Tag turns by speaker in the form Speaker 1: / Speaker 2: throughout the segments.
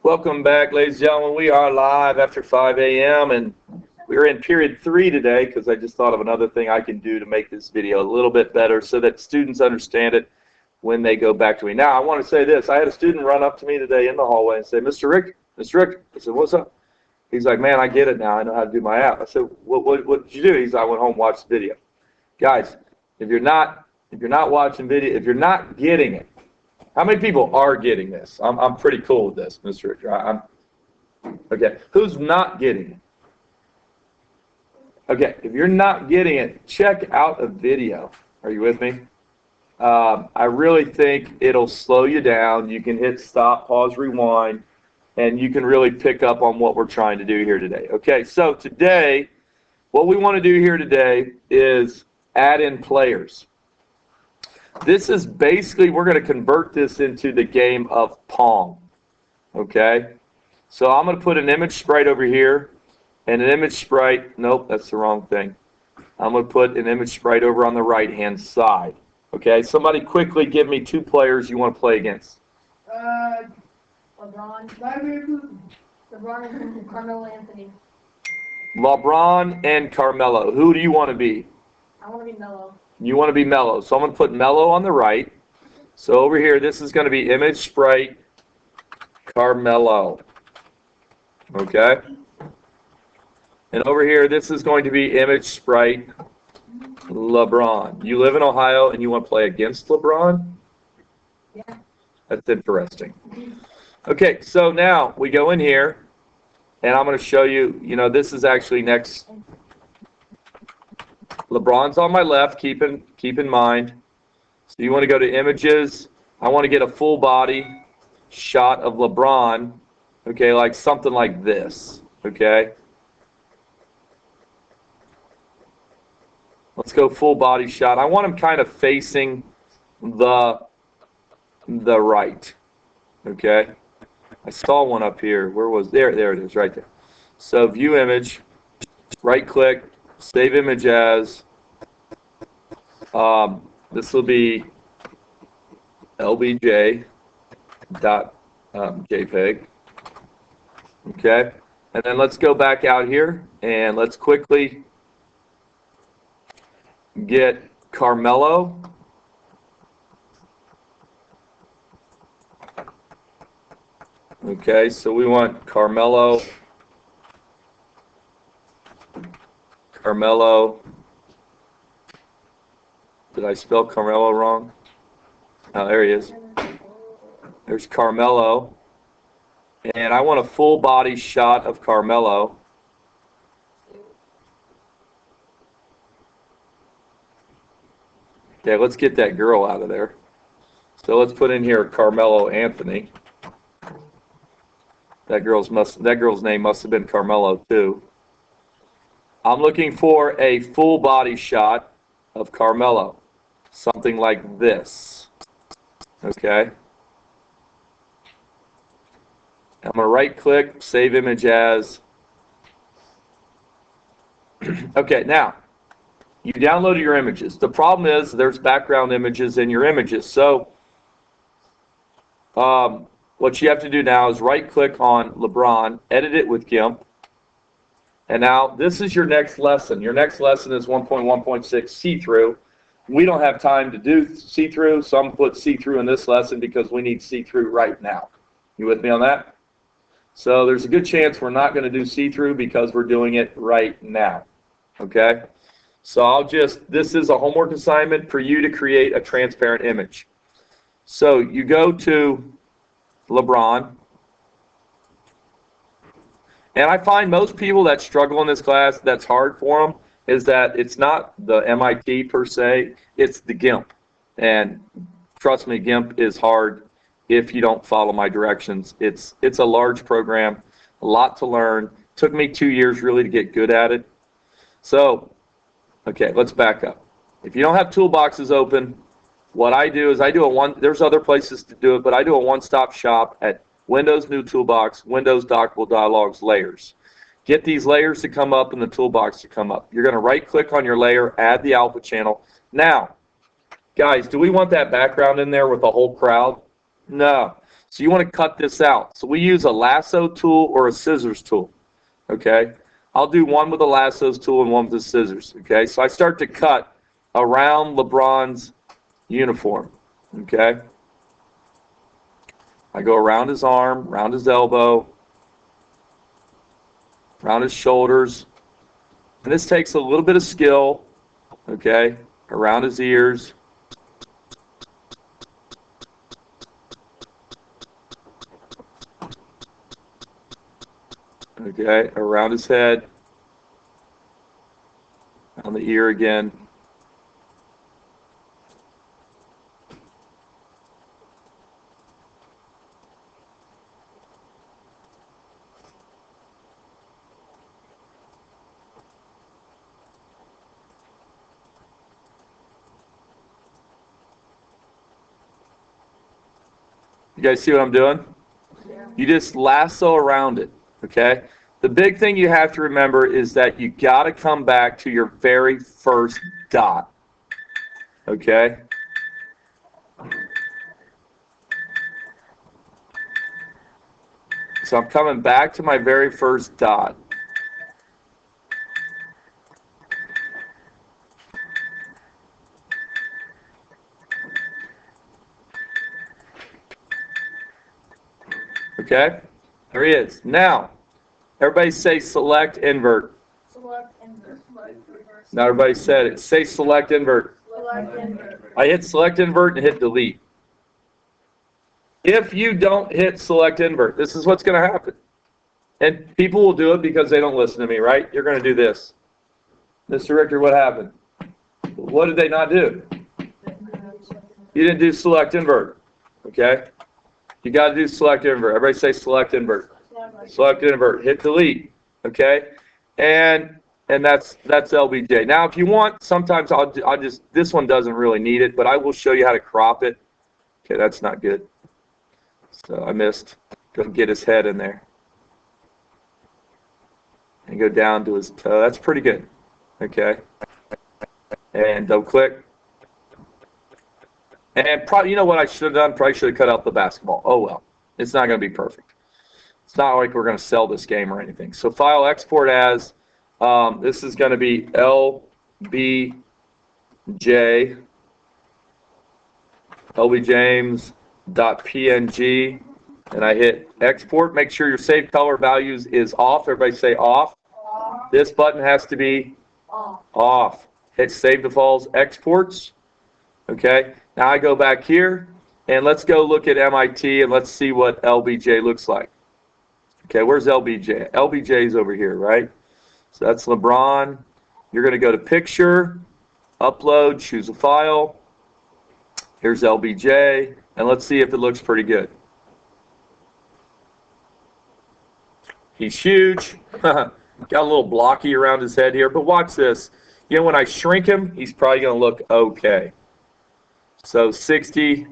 Speaker 1: Welcome back, ladies and gentlemen. We are live after 5 a.m. and we're in period 3 today because I just thought of another thing I can do to make this video a little bit better so that students understand it when they go back to me. Now, I want to say this. I had a student run up to me today in the hallway and say, Mr. Rick, I said, what's up? He's like, man, I get it now. I know how to do my app. I said, what did you do? He said, I went home and watched the video. Guys, if you're not watching video, if you're not getting it, how many people are getting this? I'm pretty cool with this, Mr. Rick. Okay. Who's not getting it? Okay. If you're not getting it, check out a video. Are you with me? I really think it'll slow you down. You can hit stop, pause, rewind, and you can really pick up on what we're trying to do here today. Okay. So today, what we want to do here today is add in players. This is basically, we're going to convert this into the game of Pong, okay? So I'm going to put an image sprite over here, and an image sprite, nope, that's the wrong thing. I'm going to put an image sprite over on the right-hand side, okay? Somebody quickly give me 2 players you want to play against.
Speaker 2: LeBron and Carmelo Anthony.
Speaker 1: LeBron and Carmelo. Who do you want to be?
Speaker 2: I want to be Melo.
Speaker 1: You want to be Melo. So I'm going to put Melo on the right. So over here, this is going to be image sprite Carmelo. Okay? And over here, this is going to be image sprite LeBron. You live in Ohio and you want to play against LeBron?
Speaker 2: Yeah.
Speaker 1: That's interesting. Okay, so now we go in here, and I'm going to show you, this is actually next. LeBron's on my left, keep in mind. So you want to go to images. I want to get a full body shot of LeBron, okay, like something like this, okay? Let's go full body shot. I want him kind of facing the right, okay? I saw one up here. Where was there? There it is, right there. So view image, right click, save image as. This will be lbj.jpg. Okay, and then let's go back out here and let's quickly get Carmelo. Okay, so we want Carmelo. Did I spell Carmelo wrong? Oh, there he is. There's Carmelo. And I want a full body shot of Carmelo. Okay, let's get that girl out of there. So let's put in here Carmelo Anthony. That girl's name must have been Carmelo too. I'm looking for a full body shot of Carmelo. Something like this. Okay. I'm going to right click, save image as. Okay, now, you downloaded your images. The problem is there's background images in your images. So, what you have to do now is right click on LeBron, edit it with GIMP. And now, this is your next lesson. Your next lesson is 1.1.6 see-through. We don't have time to do see-through, so I'm going to put see-through in this lesson because we need see-through right now. You with me on that? So there's a good chance we're not going to do see-through because we're doing it right now. Okay? So this is a homework assignment for you to create a transparent image. So you go to LeBron. And I find most people that struggle in this class, that's hard for them, is that it's not the MIT per se, it's the GIMP. And trust me, GIMP is hard if you don't follow my directions. It's a large program, a lot to learn. Took me 2 years really to get good at it. So, okay, let's back up. If you don't have toolboxes open, what I do is there's other places to do it, but I do a one-stop shop at Windows, New Toolbox, Windows, Dockable Dialogues, Layers. Get these layers to come up and the toolbox to come up. You're going to right-click on your layer, add the alpha channel. Now, guys, do we want that background in there with the whole crowd? No. So you want to cut this out. So we use a lasso tool or a scissors tool, okay? I'll do one with a lassos tool and one with the scissors, okay? So I start to cut around LeBron's uniform, okay? I go around his arm, around his elbow, around his shoulders. And this takes a little bit of skill, okay? Around his ears. Okay, around his head, on the ear again. You guys see what I'm doing?
Speaker 2: Yeah.
Speaker 1: You just lasso around it, okay? The big thing you have to remember is that you got to come back to your very first dot, okay? So I'm coming back to my very first dot. Okay? There he is. Now, everybody say select invert.
Speaker 2: Select invert. Reverse.
Speaker 1: Now everybody said it. Say select invert.
Speaker 2: Select invert.
Speaker 1: I hit select invert and hit delete. If you don't hit select invert, this is what's going to happen. And people will do it because they don't listen to me, right? You're going to do this. Mr. Richter, what happened? What did they not do? You didn't do select invert, okay? You got to do select invert. Everybody say select invert. Select invert. Hit delete, okay? And that's LBJ. Now, if you want, sometimes I'll just, this one doesn't really need it, but I will show you how to crop it. Okay, that's not good. So I missed. Go get his head in there. And go down to his toe. That's pretty good. Okay. And double click. And probably, you know what I should have done? Probably should have cut out the basketball. Oh well. It's not going to be perfect. It's not like we're going to sell this game or anything. So file export as, this is going to be LBJ, LBJames.png, and I hit export. Make sure your save color values is off. Everybody say off.
Speaker 2: Off.
Speaker 1: This button has to be off. Hit save the files exports. Okay. Now I go back here and let's go look at MIT and let's see what LBJ looks like. Okay, where's LBJ? LBJ is over here, right? So that's LeBron. You're going to go to picture, upload, choose a file. Here's LBJ, and let's see if it looks pretty good. He's huge. Got a little blocky around his head here, but watch this. You know, when I shrink him, he's probably going to look okay. So 60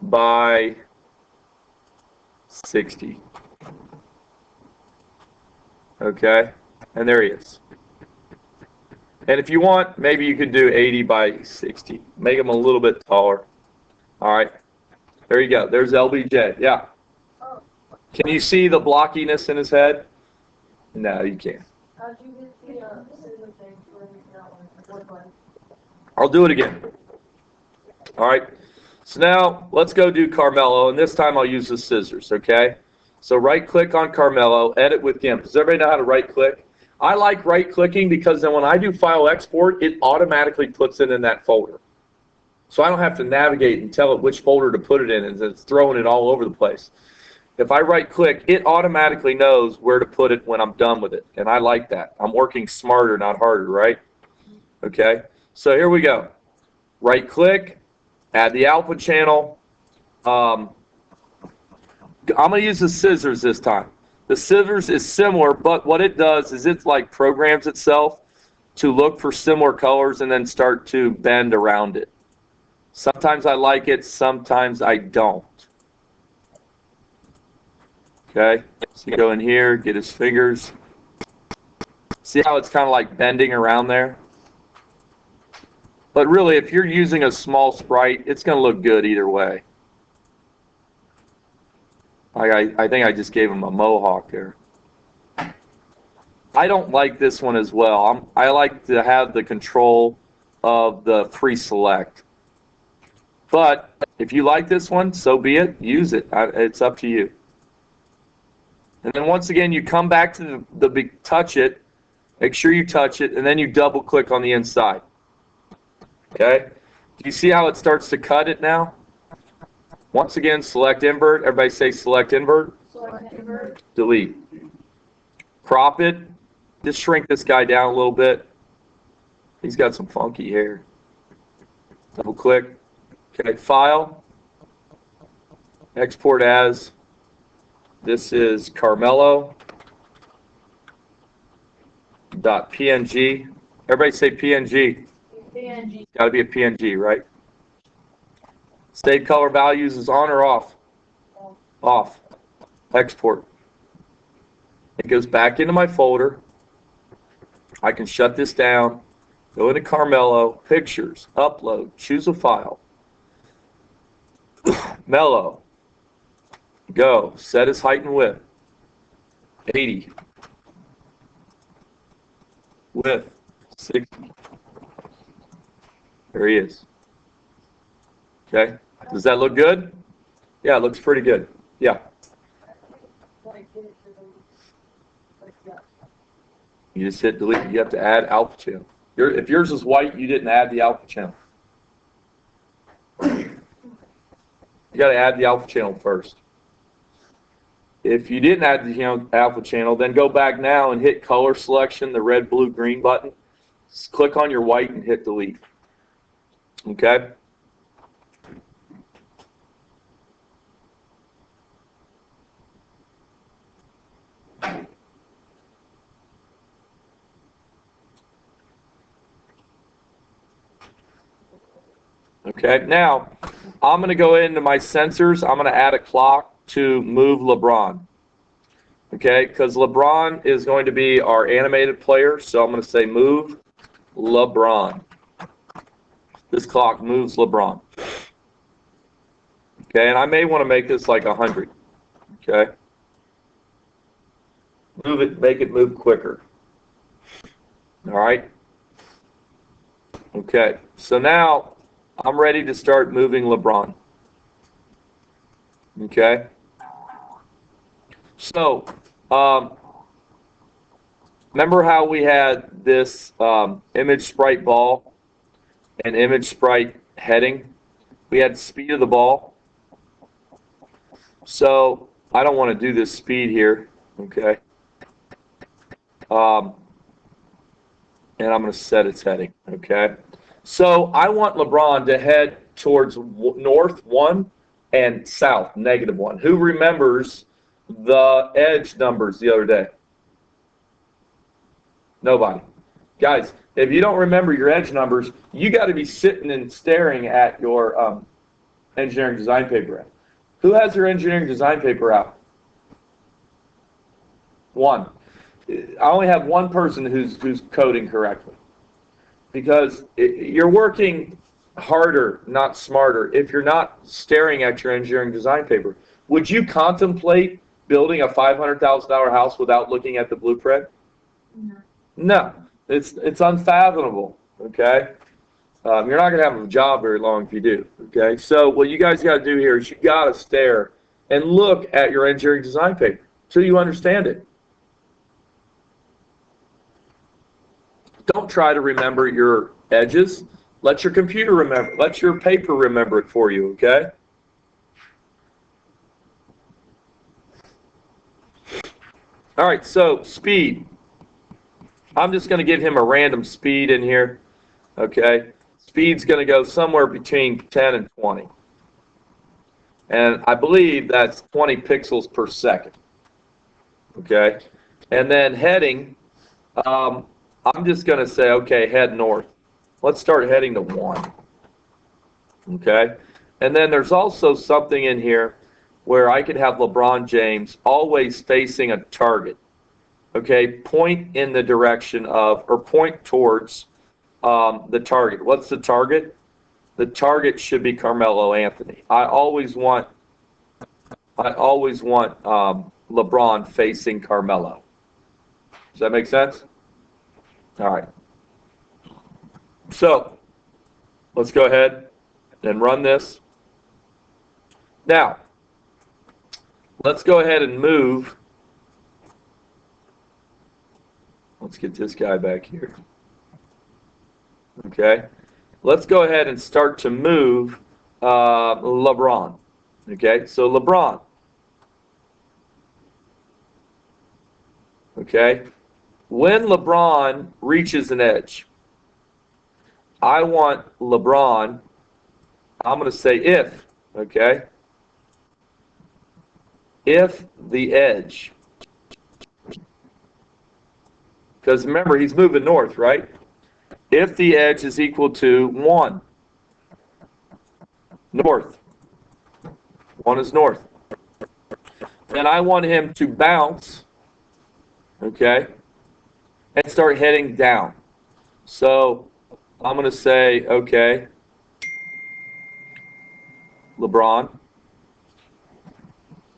Speaker 1: by 60. Okay, and there he is. And if you want, maybe you could do 80 by 60. Make him a little bit taller. All right, there you go. There's LBJ. Yeah. Can you see the blockiness in his head? No, you can't.
Speaker 2: How'd you get the scissor thing for that one? What one?
Speaker 1: I'll do it again. All right. So now let's go do Carmelo, and this time I'll use the scissors, okay? So right-click on Carmelo, edit with GIMP. Does everybody know how to right-click? I like right-clicking because then when I do file export, it automatically puts it in that folder. So I don't have to navigate and tell it which folder to put it in, and it's throwing it all over the place. If I right-click, it automatically knows where to put it when I'm done with it, and I like that. I'm working smarter, not harder, right? Okay, so here we go. Right-click, add the output channel. I'm going to use the scissors this time. The scissors is similar, but what it does is it like programs itself to look for similar colors and then start to bend around it. Sometimes I like it, sometimes I don't. Okay, so you go in here, get his fingers. See how it's kind of like bending around there? But really, if you're using a small sprite, it's going to look good either way. I think I just gave him a mohawk there. I don't like this one as well. I like to have the control of the pre-select. But if you like this one, so be it. Use it. It's up to you. And then once again, you come back to the big touch it. Make sure you touch it, and then you double click on the inside. Okay? Do you see how it starts to cut it now? Once again, select invert. Everybody say select invert.
Speaker 2: Select invert.
Speaker 1: Delete. Crop it. Just shrink this guy down a little bit. He's got some funky hair. Double click. Okay, file. Export as. This is Carmelo. .png. Everybody say PNG.
Speaker 2: PNG.
Speaker 1: Got to be a PNG, right? Save color values is on or off? Off. Export. It goes back into my folder. I can shut this down. Go into Carmelo, pictures, upload, choose a file. Mellow. Go. Set his height and width. 80. Width. 60. There he is. Okay. Does that look good? Yeah, it looks pretty good. Yeah. You just hit delete. You have to add alpha channel. If yours is white, you didn't add the alpha channel. You got to add the alpha channel first. If you didn't add the alpha channel, then go back now and hit color selection, the red, blue, green button. Just click on your white and hit delete. Okay? Okay, now I'm going to go into my sensors. I'm going to add a clock to move LeBron. Okay, because LeBron is going to be our animated player, so I'm going to say move LeBron. This clock moves LeBron. Okay, and I may want to make this like 100. Okay. Move it, make it move quicker. All right. Okay, so now I'm ready to start moving LeBron. Okay. So, remember how we had this image sprite ball and image sprite heading? We had speed of the ball. So, I don't want to do this speed here. Okay. And I'm going to set its heading. Okay. So I want LeBron to head towards north 1 and south -1. Who remembers the edge numbers the other day? Nobody. Guys, if you don't remember your edge numbers, you got to be sitting and staring at your engineering design paper out. Who has their engineering design paper out? One. I only have one person who's coding correctly. Because you're working harder, not smarter, if you're not staring at your engineering design paper. Would you contemplate building a $500,000 house without looking at the blueprint?
Speaker 2: No.
Speaker 1: No. It's unfathomable, okay? You're not going to have a job very long if you do, okay? So what you guys got to do here is you got to stare and look at your engineering design paper until you understand it. Don't try to remember your edges. Let your computer remember. Let your paper remember it for you, okay? All right, so speed. I'm just going to give him a random speed in here, okay? Speed's going to go somewhere between 10 and 20. And I believe that's 20 pixels per second, okay? And then heading, I'm just going to say, okay, head north. Let's start heading to 1. Okay? And then there's also something in here where I could have LeBron James always facing a target. Okay? Point in the direction of, or point towards the target. What's the target? The target should be Carmelo Anthony. I always want I always want LeBron facing Carmelo. Does that make sense? All right. So let's go ahead and run this. Now, let's go ahead and move. Let's get this guy back here. Okay. Let's go ahead and start to move LeBron. Okay. So LeBron. Okay. When LeBron reaches an edge, I want LeBron, I'm going to say if, okay? If the edge, because remember, he's moving north, right? If the edge is equal to 1, north, 1 is north, then I want him to bounce, okay, and start heading down. So I'm going to say, okay, LeBron,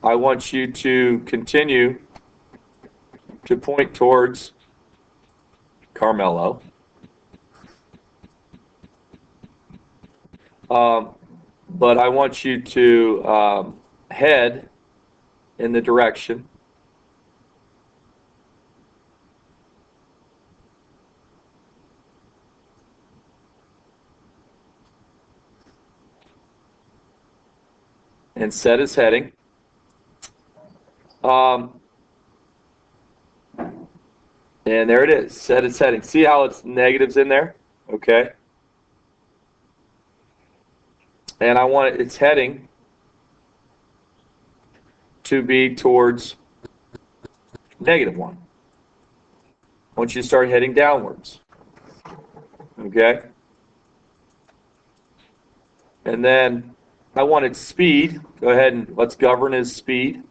Speaker 1: I want you to continue to point towards Carmelo. But I want you to head in the direction and set his heading. And there it is, set its heading. See how it's negatives in there? Okay. And I want its heading to be towards -1. I want you to start heading downwards. Okay. And then I want its speed. Go ahead and let's govern his speed.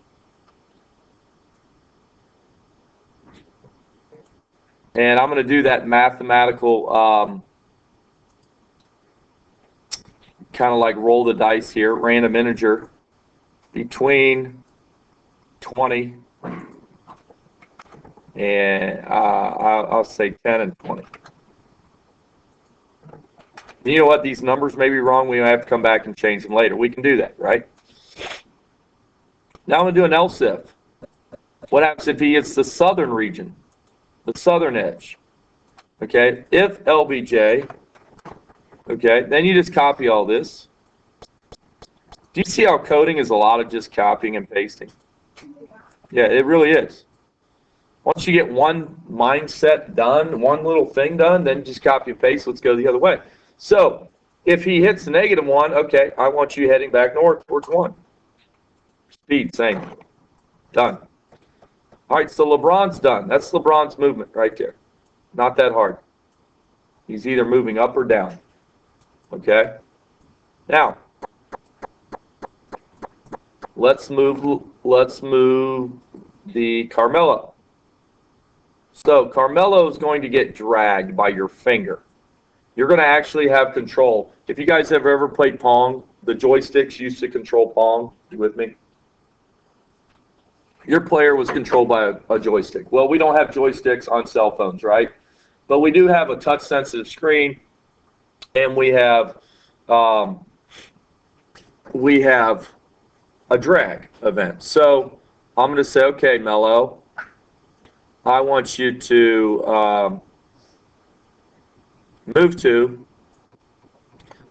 Speaker 1: And I'm going to do that mathematical kind of like roll the dice here, random integer between 20 and I'll say 10 and 20. You know what? These numbers may be wrong. We have to come back and change them later. We can do that, right? Now I'm going to do an else if. What happens if he hits the southern region, the southern edge? Okay, if LBJ, okay, then you just copy all this. Do you see how coding is a lot of just copying and pasting? Yeah, it really is. Once you get one mindset done, one little thing done, then just copy and paste. Let's go the other way. So if he hits -1, okay, I want you heading back north towards 1. Speed, same. Done. All right, so LeBron's done. That's LeBron's movement right there. Not that hard. He's either moving up or down. Okay? Now, let's move the Carmelo. So Carmelo is going to get dragged by your finger. You're going to actually have control. If you guys have ever played Pong, the joysticks used to control Pong. You with me? Your player was controlled by a joystick. Well, we don't have joysticks on cell phones, right? But we do have a touch-sensitive screen, and we have a drag event. So I'm going to say, okay, Mello, I want you to move to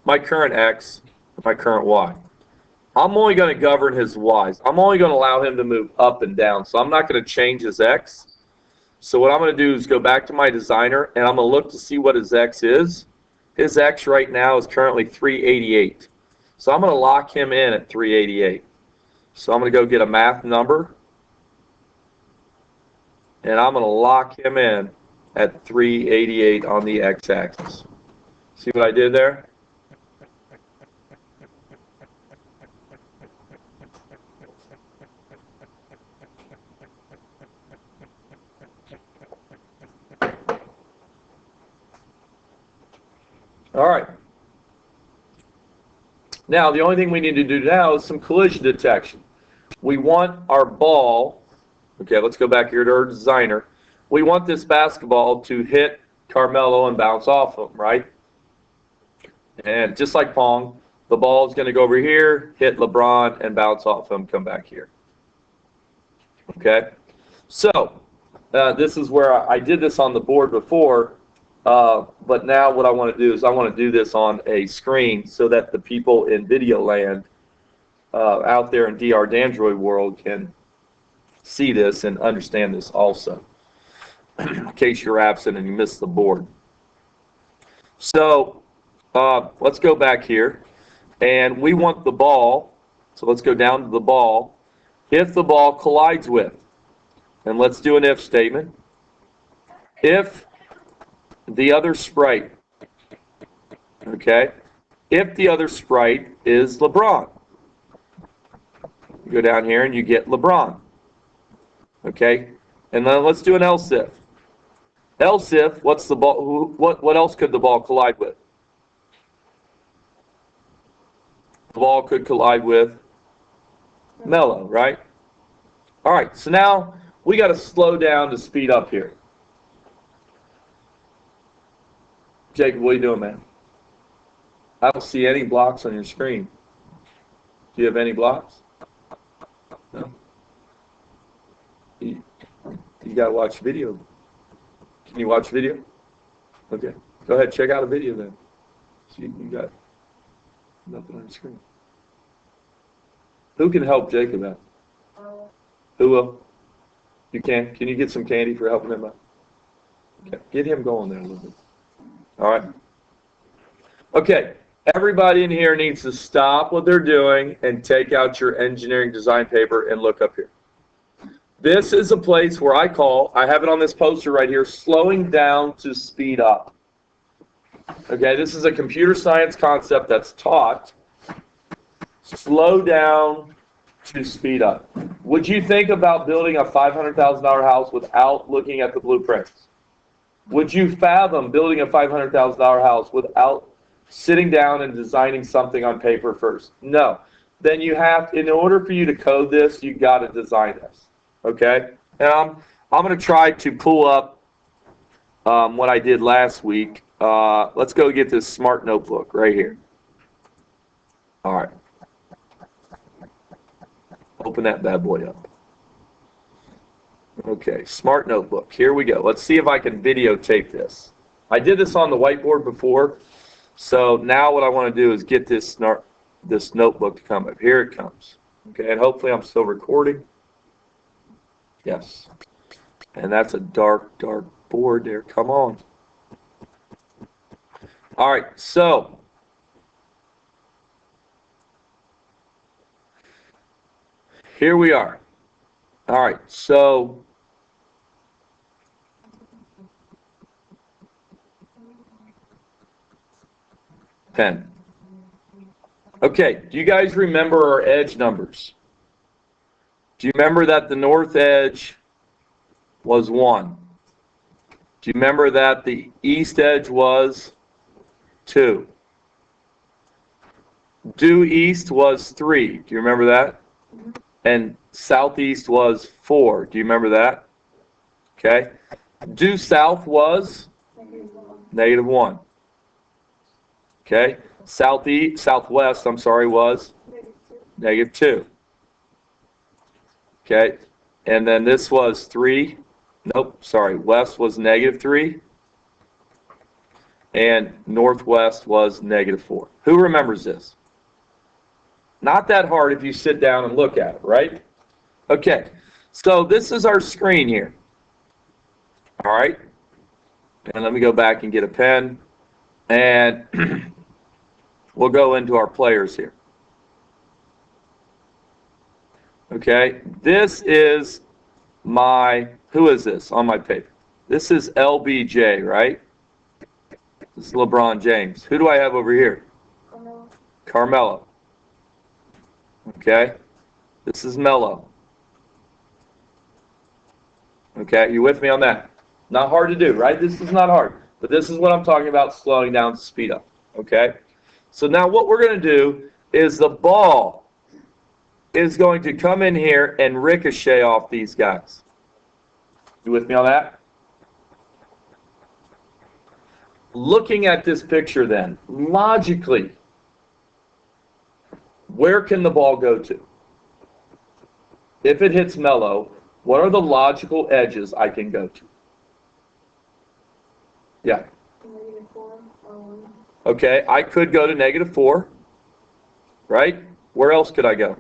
Speaker 1: my current X, my current Y. I'm only going to govern his Y's. I'm only going to allow him to move up and down. So I'm not going to change his X. So what I'm going to do is go back to my designer, and I'm going to look to see what his X is. His X right now is currently 388. So I'm going to lock him in at 388. So I'm going to go get a math number, and I'm going to lock him in at 388 on the X-axis. See what I did there? All right. Now, the only thing we need to do now is some collision detection. we want our ball, okay, let's go back here to our designer. We want this basketball to hit Carmelo and bounce off him, right? And just like Pong, the ball is going to go over here, hit LeBron, and bounce off him, come back here. Okay? So, this is where I did this on the board before, but now what I want to do is I want to do this on a screen so that the people in video land out there in DR DANDROID world can see this and understand this also, in case you're absent and you missed the board. So, let's go back here, and we want the ball, so let's go down to the ball, if the ball collides with, and let's do an if statement, if the other sprite, okay, if the other sprite is LeBron, you go down here and you get LeBron, okay, and then let's do an else if. Else if, what's the ball, what else could the ball collide with? The ball could collide with Melo, right? All right, so now we got to slow down to speed up here. Jacob, what are you doing, man? I don't see any blocks on your screen. Do you have any blocks? No? You got to watch video. Can you watch video? Okay. Go ahead, check out a video then. See, you got nothing on the screen. Who can help Jacob out? Who will? You can? Can you get some candy for helping him out? Okay. Get him going there a little bit. All right. Okay. Everybody in here needs to stop what they're doing and take out your engineering design paper and look up here. This is a place where I have it on this poster right here, slowing down to speed up. Okay, this is a computer science concept that's taught. Slow down to speed up. Would you think about building a $500,000 house without looking at the blueprints? Would you fathom building a $500,000 house without sitting down and designing something on paper first? No. Then you have, in order for you to code this, you've got to design this. Okay? And I'm going to try to pull up what I did last week. Let's go get this smart notebook right here. All right. Open that bad boy up. Okay, smart notebook. Here we go. Let's see if I can videotape this. I did this on the whiteboard before, so now what I want to do is get this notebook to come up. Here it comes. Okay, and hopefully I'm still recording. Yes. And that's a dark, dark board there. Come on. All right, so here we are. All right, so pen. Okay, do you guys remember our edge numbers? Do you remember that the north edge was 1? Do you remember that the east edge was 2? Due east was 3. Do you remember that? And southeast was 4. Do you remember that? Okay. Due south was -1. Okay. Southwest, was -2. Okay. And then this was 3. Nope, sorry. West was -3. And northwest was -4. Who remembers this? Not that hard if you sit down and look at it, right? Okay, so this is our screen here. All right, and let me go back and get a pen, and we'll go into our players here. Okay, this is who is this on my paper? This is LBJ, right? This is LeBron James. Who do I have over here? Carmelo. Okay, this is Melo. Okay, you with me on that? Not hard to do, right? This is not hard, but this is what I'm talking about, slowing down to speed up. Okay, so now what we're going to do is the ball is going to come in here and ricochet off these guys. You with me on that? Looking at this picture then, logically, where can the ball go to? If it hits Melo, what are the logical edges I can go to? Yeah.
Speaker 2: -4 or 1.
Speaker 1: Okay, I could go to -4, right? Where else could I go?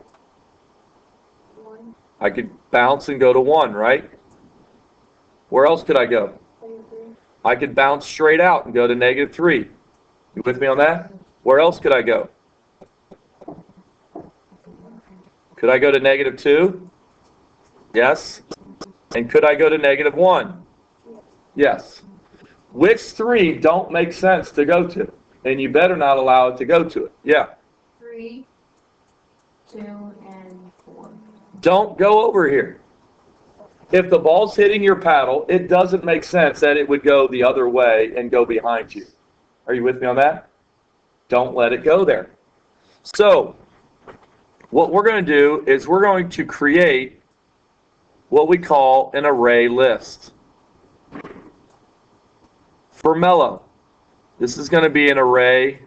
Speaker 2: 1.
Speaker 1: I could bounce and go to 1, right? Where else could I go?
Speaker 2: -3.
Speaker 1: I could bounce straight out and go to -3. You with me on that? Where else could I go? Could I go to -2? Yes. And could I go to -1? Yes. Which 3 don't make sense to go to? And you better not allow it to go to it. Yeah.
Speaker 2: 3, 2, and 4.
Speaker 1: Don't go over here. If the ball's hitting your paddle, it doesn't make sense that it would go the other way and go behind you. Are you with me on that? Don't let it go there. So, what we're going to do is we're going to create what we call an array list. For Melo, this is going to be an array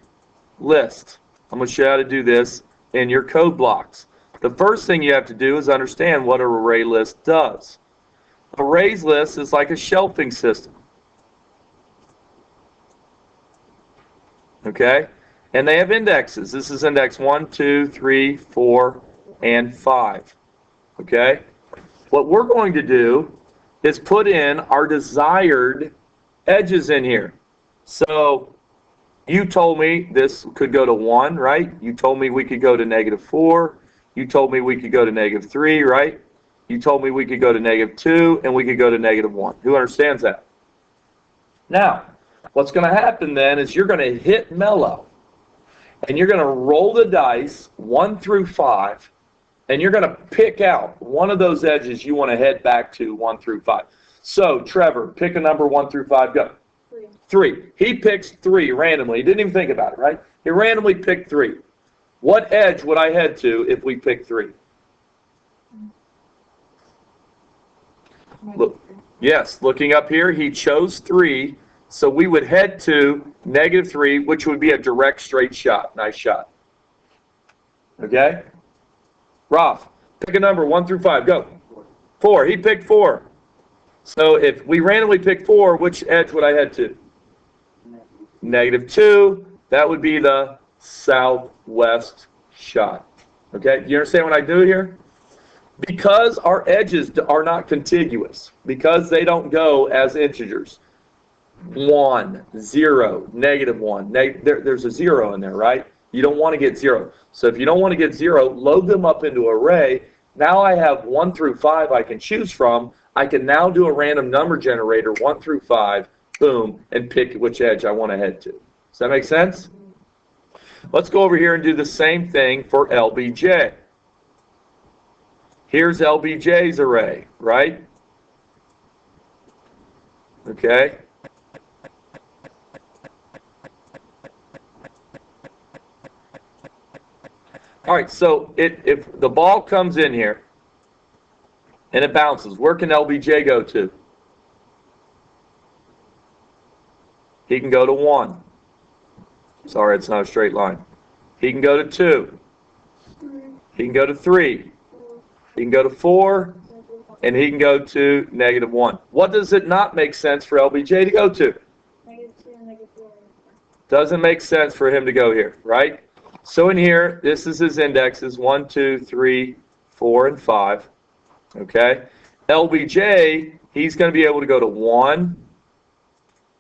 Speaker 1: list. I'm going to show you how to do this in your code blocks. The first thing you have to do is understand what an array list does. Arrays list is like a shelving system. Okay? And they have indexes. This is index 1, 2, 3, 4, and 5. Okay? What we're going to do is put in our desired edges in here. So you told me this could go to 1, right? You told me we could go to -4. You told me we could go to -3, right? You told me we could go to -2 and we could go to -1. Who understands that? Now, what's going to happen then is you're going to hit Melo and you're going to roll the dice 1 through 5 and you're going to pick out one of those edges you want to head back to 1 through 5. So, Trevor, pick a number 1 through 5, go.
Speaker 2: 3.
Speaker 1: 3. He picks 3 randomly. He didn't even think about it, right? He randomly picked 3. What edge would I head to if we picked 3? Look, yes, looking up here, he chose 3, so we would head to -3, which would be a direct straight shot. Nice shot. Okay? Ralph, pick a number 1 through 5, go. 4. He picked 4. So if we randomly pick 4, which edge would I head to? -2. That would be the southwest shot. Okay? Do you understand what I do here? Because our edges are not contiguous, because they don't go as integers. 1, 0, -1. There's a 0 in there, right? You don't want to get 0. So if you don't want to get 0, load them up into an array. Now I have 1 through 5 I can choose from. I can now do a random number generator, 1 through 5, boom, and pick which edge I want to head to. Does that make sense? Let's go over here and do the same thing for LBJ. Here's LBJ's array, right? Okay. All right, so if the ball comes in here and it bounces, where can LBJ go to? He can go to 1. Sorry, it's not a straight line. He can go to 2. He can go to 3. He can go to 4. And he can go to -1. What does it not make sense for LBJ to go to?
Speaker 2: -2, -4.
Speaker 1: Doesn't make sense for him to go here, right? So in here, this is his indexes, 1, 2, 3, 4, and 5. Okay? LBJ, he's going to be able to go to 1,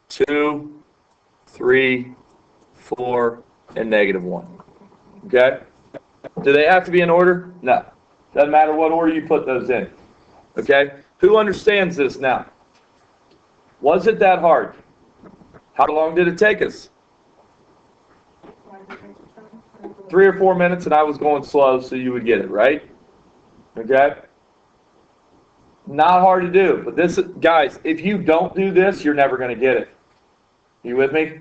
Speaker 1: 2, 3, 4, and -1. Okay? Do they have to be in order? No. Doesn't matter what order you put those in. Okay? Who understands this now? Was it that hard? How long did it take us? 3 or 4 minutes, and I was going slow so you would get it, right? Okay? Not hard to do, but this, guys, if you don't do this, you're never going to get it. You with me?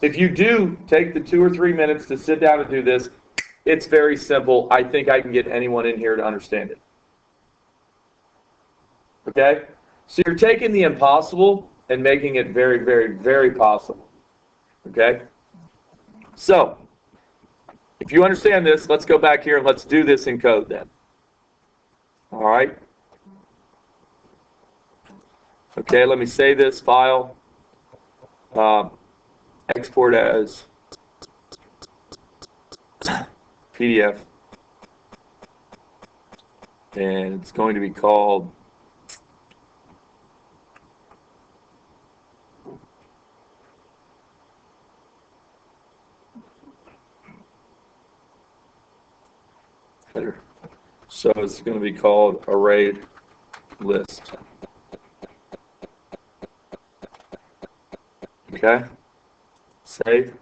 Speaker 1: If you do take the 2 or 3 minutes to sit down and do this, It's very simple. I think I can get anyone in here to understand it. Okay? So you're taking the impossible and making it very, very, very possible. Okay? So, if you understand this, let's go back here and let's do this in code then. All right? Okay, let me save this file. Export as PDF. And it's going to be called header. So it's going to be called array list. Okay? Save.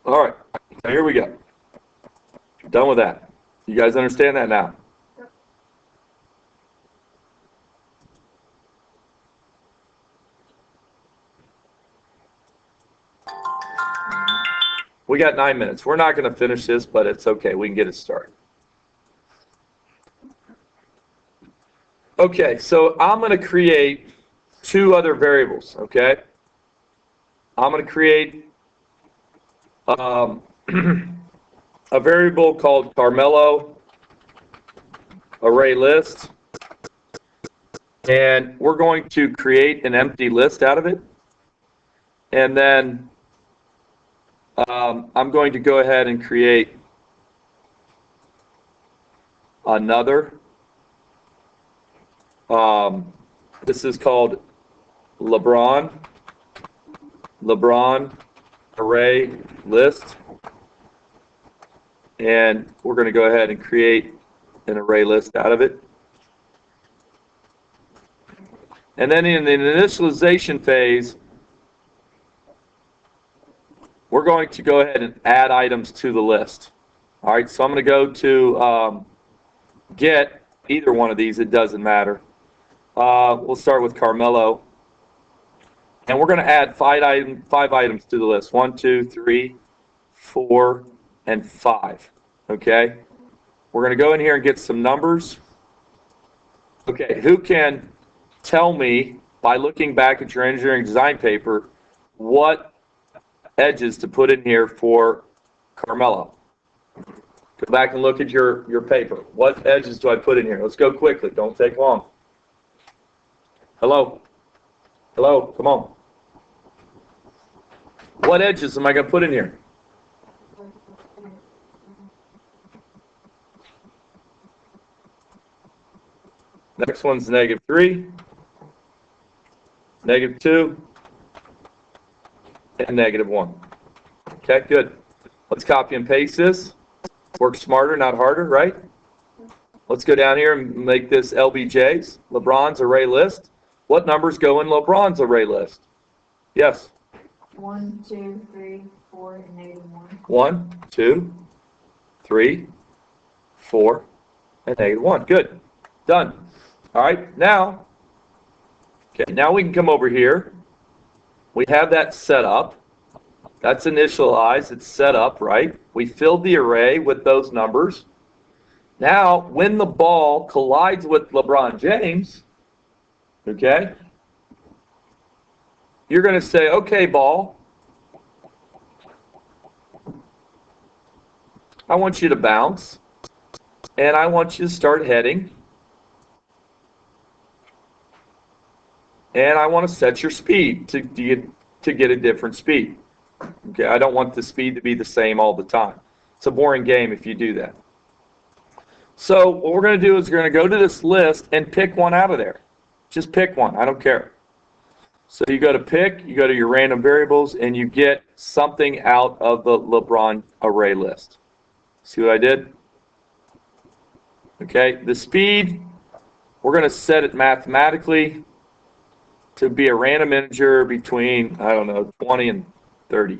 Speaker 1: All right, so here we go. Done with that. You guys understand that now? We got 9 minutes. We're not going to finish this, but it's okay. We can get it started. Okay, so I'm going to create two other variables, okay? I'm going to create a variable called Carmelo array list, and we're going to create an empty list out of it, and then I'm going to go ahead and create another. This is called LeBron array list, and we're going to go ahead and create an array list out of it. And then in the initialization phase, we're going to go ahead and add items to the list. All right, so I'm going to go to get either one of these. It doesn't matter. We'll start with Carmelo. And we're going to add five items to the list. 1, 2, 3, 4, and 5. Okay? We're going to go in here and get some numbers. Okay, who can tell me, by looking back at your engineering design paper, what edges to put in here for Carmelo? Go back and look at your paper. What edges do I put in here? Let's go quickly. Don't take long. Hello? Hello? Come on. What edges am I going to put in here? Next one's -3, -2, and -1. Okay, good. Let's copy and paste this. Work smarter, not harder, right? Let's go down here and make this LBJ's, LeBron's array list. What numbers go in LeBron's array list? Yes?
Speaker 2: 1, 2, 3, 4, and -1.
Speaker 1: 1, 2, 3, 4, and -1. Good. Done. All right, now, okay, now we can come over here. We have that set up. That's initialized. It's set up, right? We filled the array with those numbers. Now, when the ball collides with LeBron James, okay, you're going to say, okay, ball, I want you to bounce, and I want you to start heading, and I want to set your speed to get a different speed. Okay, I don't want the speed to be the same all the time. It's a boring game if you do that. So what we're going to do is we're going to go to this list and pick one out of there. Just pick one. I don't care. So you go to pick, you go to your random variables, and you get something out of the LeBron array list. See what I did? Okay, the speed, we're going to set it mathematically to be a random integer between, I don't know, 20 and 30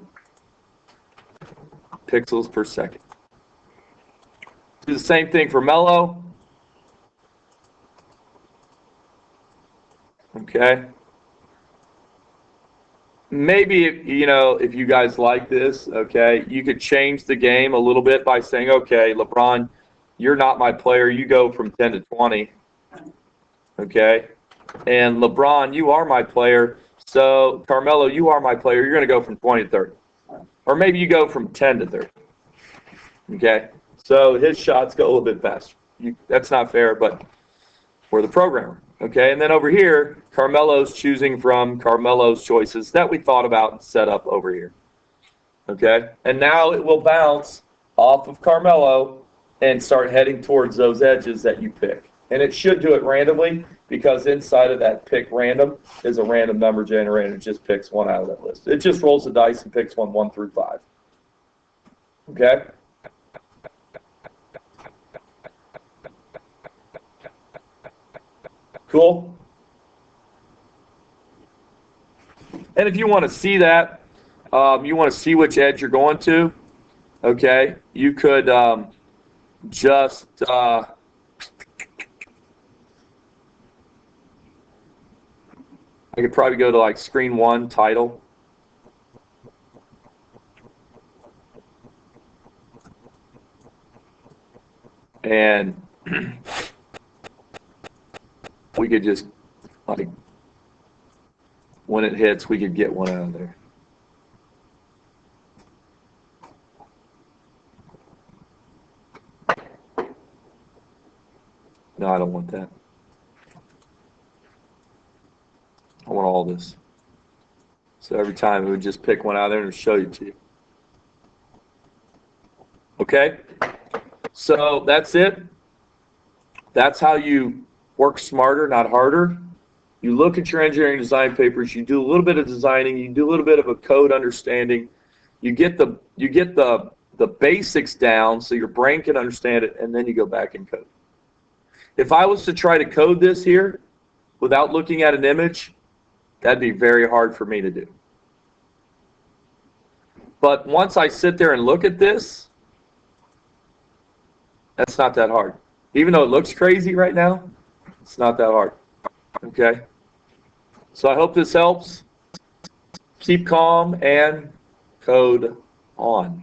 Speaker 1: pixels per second. Do the same thing for Melo. Okay. Maybe, if you guys like this, okay, you could change the game a little bit by saying, okay, LeBron, you're not my player. You go from 10 to 20. Okay. And LeBron, you are my player. So, Carmelo, you are my player. You're going to go from 20 to 30. Or maybe you go from 10 to 30. Okay. So his shots go a little bit faster. That's not fair, but we're the programmer. Okay, and then over here, Carmelo's choosing from Carmelo's choices that we thought about and set up over here. Okay, and now it will bounce off of Carmelo and start heading towards those edges that you pick. And it should do it randomly because inside of that pick random is a random number generator and it just picks one out of that list. It just rolls the dice and picks 1 through 5. Okay? Cool? And if you want to see that, you want to see which edge you're going to, okay, you could just I could probably go to like screen 1, title. And we could just, like, when it hits, we could get one out of there. No, I don't want that. I want all this. So every time it would just pick one out of there and show you to you. Okay? So that's it. That's how you work smarter, not harder. You look at your engineering design papers, you do a little bit of designing, you do a little bit of a code understanding, you get the basics down so your brain can understand it, and then you go back and code. If I was to try to code this here without looking at an image, that'd be very hard for me to do. But once I sit there and look at this, that's not that hard. Even though it looks crazy right now, it's not that hard. Okay? So I hope this helps. Keep calm and code on.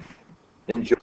Speaker 1: Enjoy.